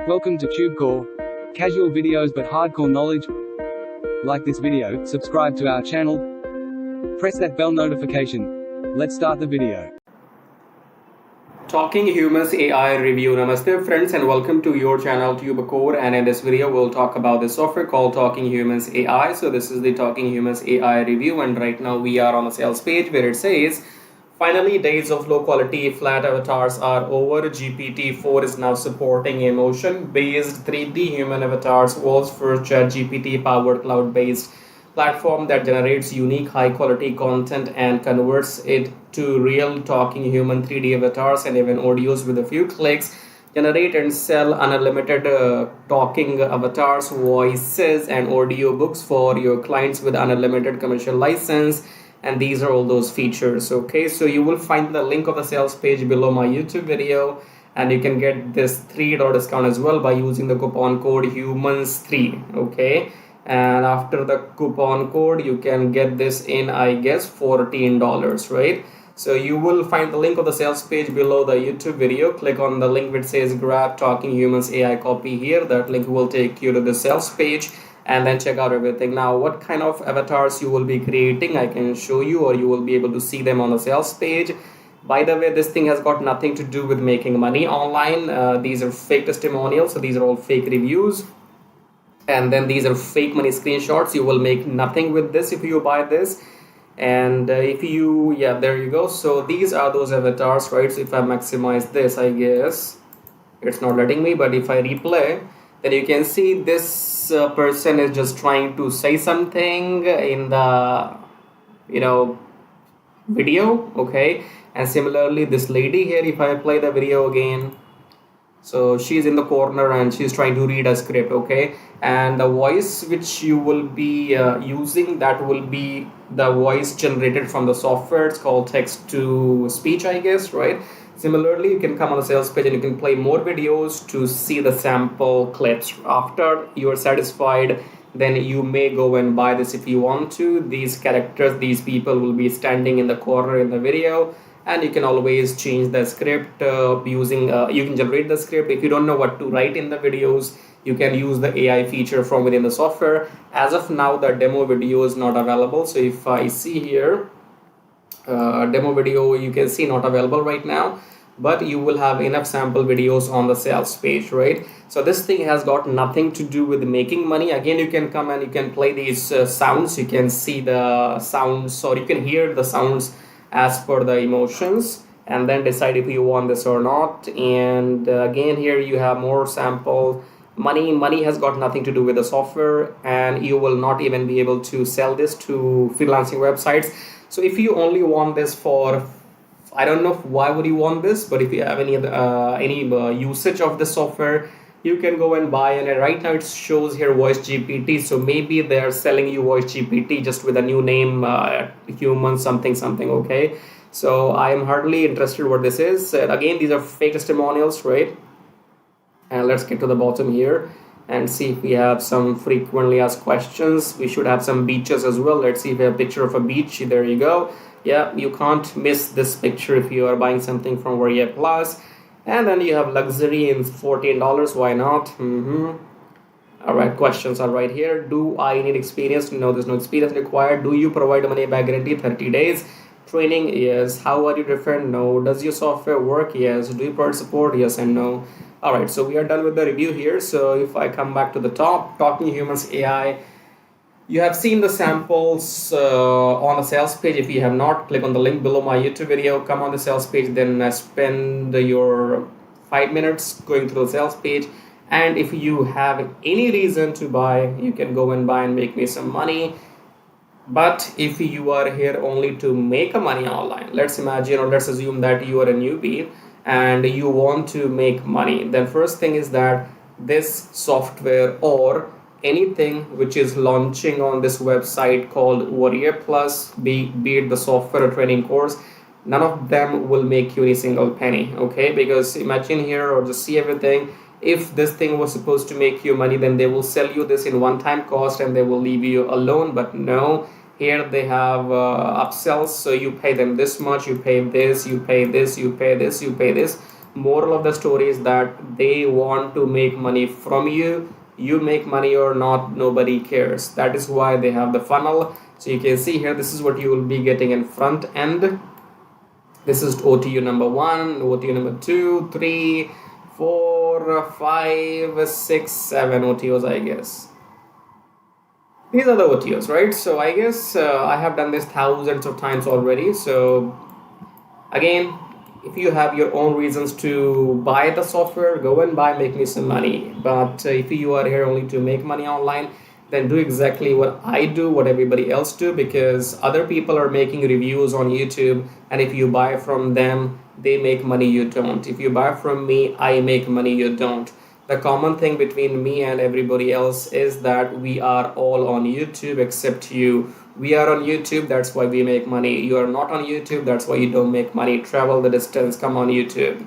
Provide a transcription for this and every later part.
Welcome to TubeCore. Casual videos but hardcore knowledge. Like this video, subscribe to our channel, press that bell notification. Let's start the video. Talking Humans AI review. Namaste friends and welcome to your channel TubeCore, and in this video we'll talk about the software called Talking Humans AI. So this is the Talking Humans AI review, and right now we are on a sales page where it says finally days of low quality flat avatars are over. GPT-4 is now supporting emotion based 3D human avatars, world's first ChatGPT powered cloud based platform that generates unique high quality content and converts it to real talking human 3D avatars and even audios with a few clicks. Generate and sell unlimited talking avatars, voices and audio books for your clients with unlimited commercial license. And these are all those features. Okay, so you will find the link of the sales page below my YouTube video, and you can get this $3 discount as well by using the coupon code humans3. Okay, and after the coupon code you can get this in, I guess, $14, right? So you will find the link of the sales page below the YouTube video. Click on the link which says grab Talking Humans AI copy here. That link will take you to the sales page, and then check out everything. Now, what kind of avatars you will be creating, I can show you, or you will be able to see them on the sales page. By the way, this thing has got nothing to do with making money online. These are fake testimonials, so these are all fake reviews. And then these are fake money screenshots. You will make nothing with this if you buy this. And if you, yeah, there you go. So these are those avatars, right? So if I maximize this, I guess it's not letting me, but if I replay, then you can see this person is just trying to say something in the video. Okay, and similarly this lady here, if I play the video again, so she's in the corner and she's trying to read a script. Okay, and the voice which you will be using, that will be the voice generated from the software. It's called text to speech, I guess, right? Similarly, you can come on the sales page and you can play more videos to see the sample clips. After you are satisfied, then you may go and buy this if you want to. These characters, these people will be standing in the corner in the video, and you can always change the script using, you can generate the script. If you don't know what to write in the videos, you can use the AI feature from within the software. As of now, the demo video is not available. So if I see here, demo video, you can see not available right now, but you will have enough sample videos on the sales page, right? So this thing has got nothing to do with making money. Again, you can come and you can play these sounds. You can see the sounds, or you can hear the sounds as per the emotions, and then decide if you want this or not. And again, here you have more sample money has got nothing to do with the software, and you will not even be able to sell this to freelancing websites. So if you only want this for, I don't know why would you want this, but if you have any usage of the software, you can go and buy. And right now it shows here voice GPT, so maybe they're selling you voice GPT just with a new name, human something. Okay, so I am hardly interested what this is. Again, these are fake testimonials, right? And let's get to the bottom here and see if we have some frequently asked questions. We should have some beaches as well. Let's see if we have a picture of a beach. There you go. Yeah, you can't miss this picture if you are buying something from Warrior Plus. And then you have luxury in $14. Why not? All right, questions are right here. Do I need experience? No, there's no experience required. Do you provide a money back guarantee? 30 days. Training? Yes. How are you different? No. Does your software work? Yes. Do you provide support? Yes and no. All right, so we are done with the review here. So if I come back to the top, Talking Humans AI, you have seen the samples on the sales page. If you have not, click on the link below my YouTube video, come on the sales page, then spend your 5 minutes going through the sales page. And if you have any reason to buy, you can go and buy and make me some money. But if you are here only to make a money online, let's imagine, or let's assume that you are a newbie and you want to make money, then first thing is that this software or anything which is launching on this website called Warrior Plus, be it the software or training course, none of them will make you any single penny. Okay, because imagine here, or just see everything, if this thing was supposed to make you money, then they will sell you this in one-time cost and they will leave you alone. But no, here they have upsells, so you pay them this much, you pay this, you pay this, you pay this, you pay this. moral of the story is that they want to make money from you. You make money or not, nobody cares. That is why they have the funnel. So you can see here, this is what you will be getting in front end. This is OTU number 1, OTU number 2, 3, 4, 5, 6, 7 OTOs, I guess. These are the OTOs, right? So I guess I have done this thousands of times already. So again, if you have your own reasons to buy the software, go and buy, make me some money. But if you are here only to make money online, then do exactly what I do, what everybody else do, because other people are making reviews on YouTube, and if you buy from them, they make money, you don't. If you buy from me, I make money, you don't. The common thing between me and everybody else is that we are all on YouTube except you. We are on YouTube, that's why we make money. You are not on YouTube, that's why you don't make money. Travel the distance, come on YouTube.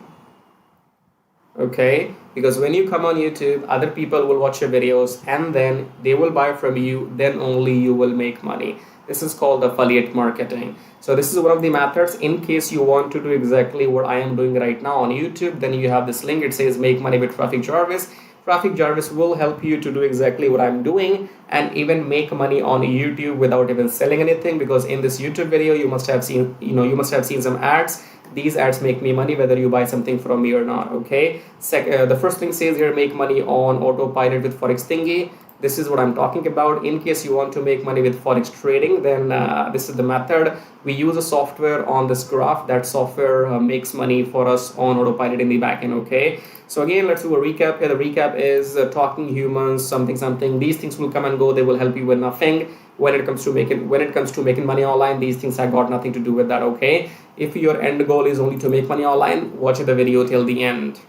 Okay, because when you come on YouTube, other people will watch your videos and then they will buy from you, then only you will make money. This is called affiliate marketing. So this is one of the methods. In case you want to do exactly what I am doing right now on YouTube, then you have this link. It says make money with Traffic Jarvis. Traffic Jarvis will help you to do exactly what I'm doing and even make money on YouTube without even selling anything, because in this YouTube video you must have seen, you must have seen some ads. These ads make me money whether you buy something from me or not. Okay, the first thing says here make money on autopilot with Forex thingy. This is what I'm talking about. In case you want to make money with Forex trading, then this is the method. We use a software on this graph. That software makes money for us on autopilot in the backend. Okay, so again, let's do a recap here. The recap is Talking Humans, something. These things will come and go. They will help you with nothing. When it comes to making money online, these things have got nothing to do with that. Okay, if your end goal is only to make money online, watch the video till the end.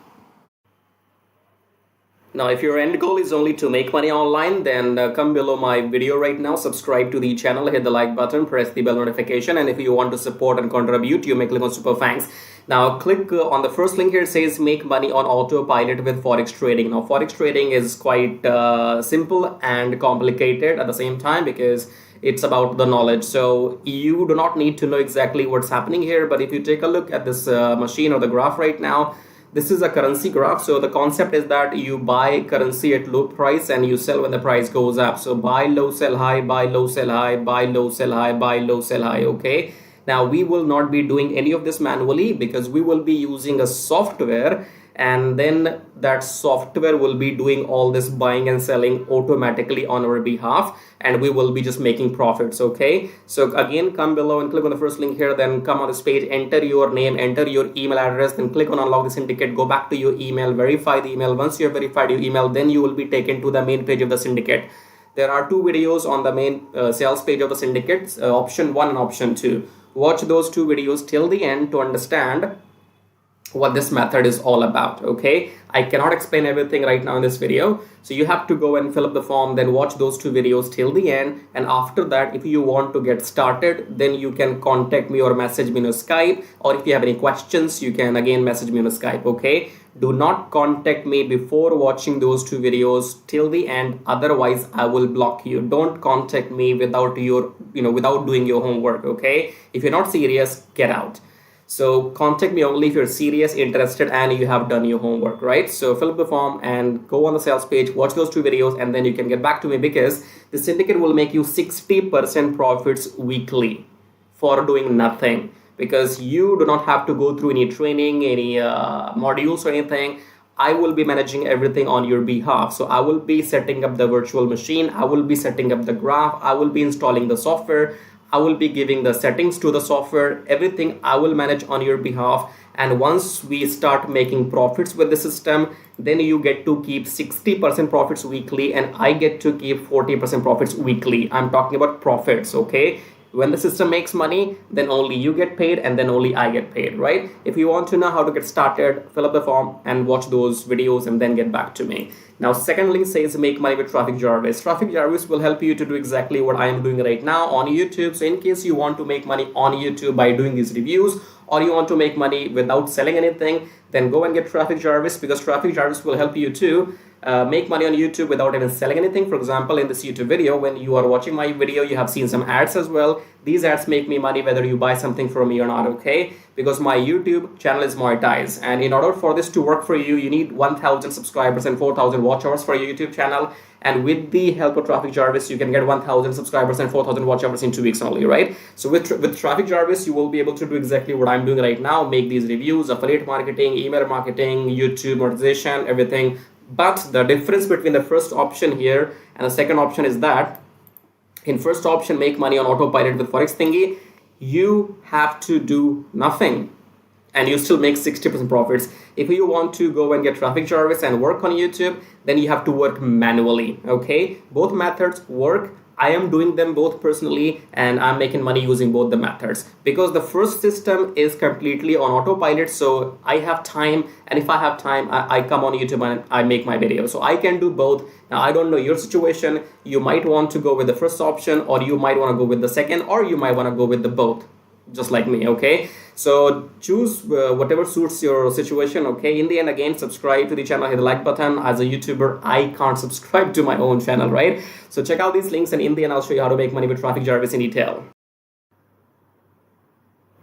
Now, if your end goal is only to make money online, then come below my video right now, subscribe to the channel, hit the like button, press the bell notification, and if you want to support and contribute, you may click on super thanks. Now, click on the first link here. It says make money on autopilot with Forex trading. Now, Forex trading is quite simple and complicated at the same time, because it's about the knowledge. So you do not need to know exactly what's happening here, but if you take a look at this machine or the graph right now, this is a currency graph. So the concept is that you buy currency at low price and you sell when the price goes up. So buy low, sell high, buy low, sell high, buy low, sell high, buy low, sell high. Okay, now we will not be doing any of this manually, because we will be using a software, and then that software will be doing all this buying and selling automatically on our behalf, and we will be just making profits. Okay, so again, come below and click on the first link here, then come on this page, enter your name, enter your email address, then click on unlock the syndicate, go back to your email, verify the email. Once you have verified your email, then you will be taken to the main page of the syndicate. There are two videos on the main sales page of the syndicate, option 1 and option 2. Watch those two videos till the end to understand what this method is all about. Okay, I cannot explain everything right now in this video, so you have to go and fill up the form, then watch those two videos till the end, and after that, if you want to get started, then you can contact me or message me on Skype, or if you have any questions, you can again message me on Skype. Okay, do not contact me before watching those two videos till the end, otherwise I will block you. Don't contact me without without doing your homework. Okay, if you're not serious, get out. So contact me only if you're serious, interested, and you have done your homework, right? So fill up the form and go on the sales page, watch those two videos, and then you can get back to me, because the syndicate will make you 60% profits weekly for doing nothing, because you do not have to go through any training, any modules or anything. I will be managing everything on your behalf. So I will be setting up the virtual machine, I will be setting up the graph, I will be installing the software, I will be giving the settings to the software, everything I will manage on your behalf. And once we start making profits with the system, then you get to keep 60% profits weekly, and I get to keep 40% profits weekly. I'm talking about profits. Okay, when the system makes money, then only you get paid, and then only I get paid, right? If you want to know how to get started, fill up the form and watch those videos and then get back to me. Now, second link says make money with Traffic Jarvis. Traffic Jarvis will help you to do exactly what I am doing right now on YouTube. So in case you want to make money on YouTube by doing these reviews, or you want to make money without selling anything, then go and get Traffic Jarvis, because Traffic Jarvis will help you to make money on YouTube without even selling anything. For example, in this YouTube video, when you are watching my video, you have seen some ads as well. These ads make me money whether you buy something from me or not, okay? Because my YouTube channel is monetized, and in order for this to work for you, you need 1,000 subscribers and 4,000 watch hours for your YouTube channel. And with the help of Traffic Jarvis, you can get 1,000 subscribers and 4,000 watch hours in 2 weeks only, right? So with Traffic Jarvis, you will be able to do exactly what I'm doing right now, make these reviews, affiliate marketing, email marketing, YouTube monetization, everything. But the difference between the first option here and the second option is that in first option, make money on autopilot with Forex thingy, you have to do nothing and you still make 60% profits. If you want to go and get Traffic Jarvis and work on YouTube, then you have to work manually, okay? Both methods work. I am doing them both personally, and I'm making money using both the methods because the first system is completely on autopilot. So I have time, and if I have time, I come on YouTube and I make my video. So I can do both. Now, I don't know your situation. You might want to go with the first option, or you might want to go with the second, or you might want to go with the both, just like me, okay? So choose whatever suits your situation, okay? In the end, again, subscribe to the channel, hit the like button. As a YouTuber, I can't subscribe to my own channel, right? So check out these links, and in the end, I'll show you how to make money with Traffic Jarvis in detail.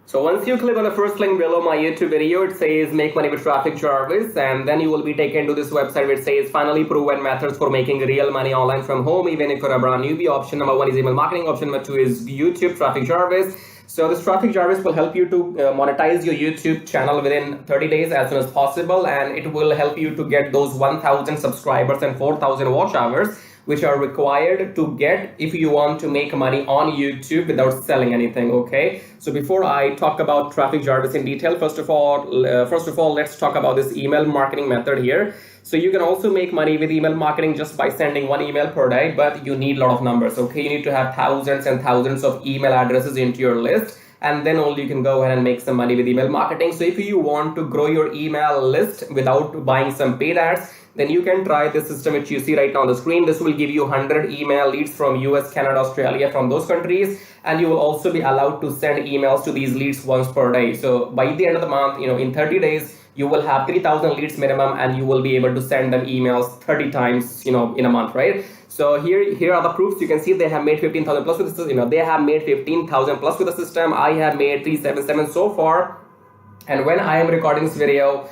So once you click on the first link below my YouTube video, it says make money with Traffic Jarvis, and then you will be taken to this website which says finally proven methods for making real money online from home, even if you're a brand newbie. Option number 1 is email marketing. Option number 2 is YouTube Traffic Jarvis. So this Traffic Jarvis will help you to monetize your YouTube channel within 30 days as soon as possible, and it will help you to get those 1,000 subscribers and 4,000 watch hours, which are required to get if you want to make money on YouTube without selling anything, okay? So before I talk about Traffic Jarvis in detail, first of all, let's talk about this email marketing method here. So you can also make money with email marketing just by sending 1 email per day, but you need a lot of numbers, okay? You need to have thousands and thousands of email addresses into your list, and then only you can go ahead and make some money with email marketing. So if you want to grow your email list without buying some paid ads, then you can try this system which you see right now on the screen. This will give you 100 email leads from US, Canada, Australia, from those countries, and you will also be allowed to send emails to these leads once per day. So by the end of the month, in 30 days, you will have 3,000 leads minimum, and you will be able to send them emails 30 times, in a month, right? So here are the proofs. You can see they have made 15,000 plus with the system. They have made 15,000 plus with the system. I have made 377 so far, and when I am recording this video,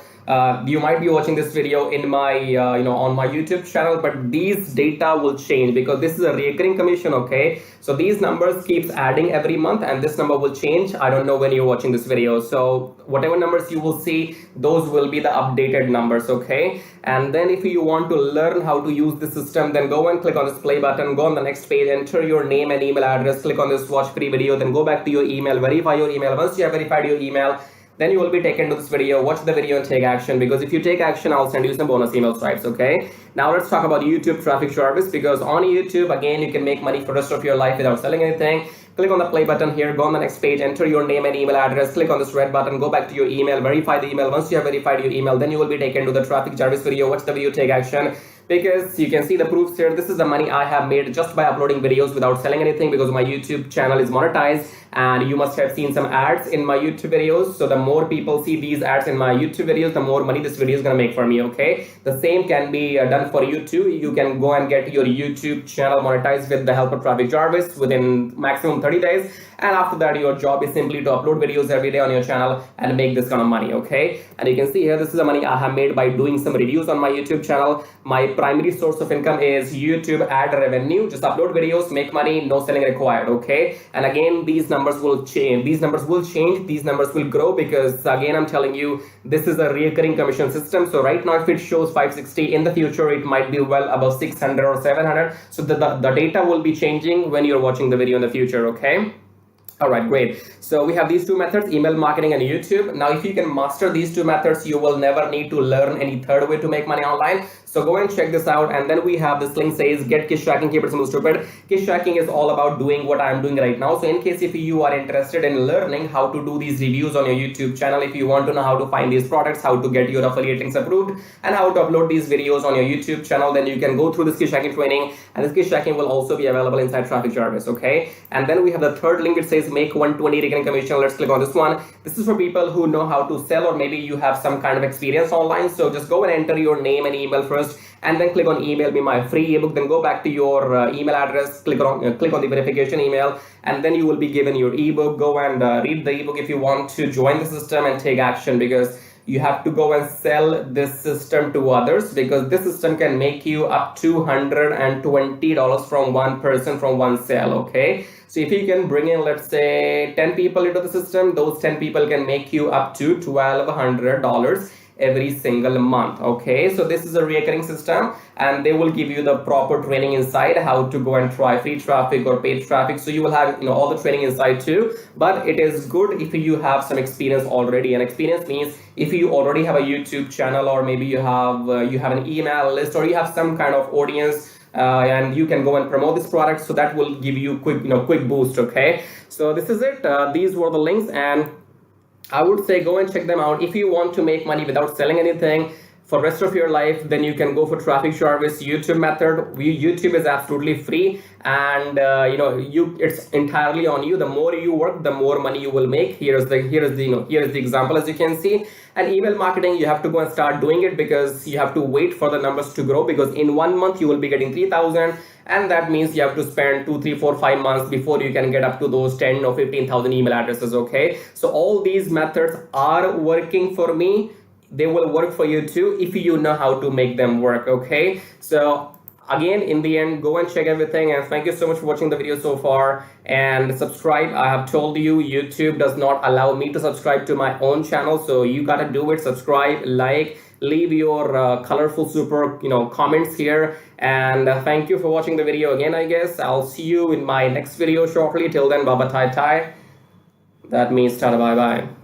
you might be watching this video in my on my YouTube channel, but these data will change because this is a recurring commission, okay? So these numbers keeps adding every month, and this number will change. I don't know when you're watching this video, so whatever numbers you will see, those will be the updated numbers, okay? And then if you want to learn how to use the system, then go and click on this play button, go on the next page, enter your name and email address, click on this watch free video, then go back to your email, verify your email. Once you have verified your email, then you will be taken to this video. Watch the video and take action, because if you take action, I'll send you some bonus email stripes, okay? Now let's talk about YouTube Traffic Jarvis, because on YouTube, again, you can make money for the rest of your life without selling anything. Click on the play button here, go on the next page, enter your name and email address, click on this red button, go back to your email, verify the email. Once you have verified your email, then you will be taken to the Traffic Jarvis video. Watch the video, take action, because you can see the proofs here. This is the money I have made just by uploading videos without selling anything, because my YouTube channel is monetized, and you must have seen some ads in my YouTube videos. So the more people see these ads in my YouTube videos, the more money this video is gonna make for me, okay? The same can be done for you too. You can go and get your YouTube channel monetized with the help of Traffic Jarvis within maximum 30 days. And after that, your job is simply to upload videos every day on your channel and make this kind of money, okay? And you can see here, this is the money I have made by doing some reviews on my YouTube channel. My primary source of income is YouTube ad revenue. Just upload videos, make money, no selling required, okay? And again, these numbers will change. These numbers will change. These numbers will grow, because again, I'm telling you, this is a recurring commission system. So right now, if it shows 560, in the future, it might be well above 600 or 700. So the data will be changing when you're watching the video in the future, okay? All right, great. So we have these two methods, email marketing and YouTube. Now, if you can master these two methods, you will never need to learn any third way to make money online. So go and check this out. And then we have this link says get kiss tracking, keep it simple stupid. Kiss tracking is all about doing what I'm doing right now. So in case if you are interested in learning how to do these reviews on your YouTube channel, if you want to know how to find these products, how to get your affiliate links approved, and how to upload these videos on your YouTube channel, then you can go through this kiss tracking training. And this kiss tracking will also be available inside Traffic Jarvis, okay? And then we have the third link. It says make 120 recurring commission. Let's click on this one. This is for people who know how to sell, or maybe you have some kind of experience online. So just go and enter your name and email first. first, and then click on email me my free ebook. Then go back to your email address, click on the verification email, and then you will be given your ebook. Go and read the ebook if you want to join the system and take action, because you have to go and sell this system to others, because this system can make you up to $120 from one person, from one sale. Okay, so if you can bring in, let's say, 10 people into the system, those 10 people can make you up to $1,200 every single month. Okay, so this is a recurring system, and they will give you the proper training inside how to go and try free traffic or paid traffic. So you will have, all the training inside too. But it is good if you have some experience already, and experience means if you already have a YouTube channel, or maybe you have an email list, or you have some kind of audience, and you can go and promote this product. So that will give you quick boost. Okay, so this is it. These were the links, and I would say go and check them out. If you want to make money without selling anything for rest of your life, then you can go for traffic service YouTube method. YouTube is absolutely free, and it's entirely on you. The more you work, the more money you will make. Here is the example, as you can see. And email marketing, you have to go and start doing it, because you have to wait for the numbers to grow, because in 1 month you will be getting 3,000, and that means you have to spend 2, 3, 4, 5 months before you can get up to those 10 or 15,000 email addresses. Okay, so all these methods are working for me. They will work for you too if you know how to make them work. Okay, so again, in the end, go and check everything, and thank you so much for watching the video so far, and subscribe. I have told you, YouTube does not allow me to subscribe to my own channel, so you gotta do it. Subscribe, like, leave your colorful super comments here, and thank you for watching the video again. I guess I'll see you in my next video shortly. Till then, bye bye, tai tai. That means tada, bye bye.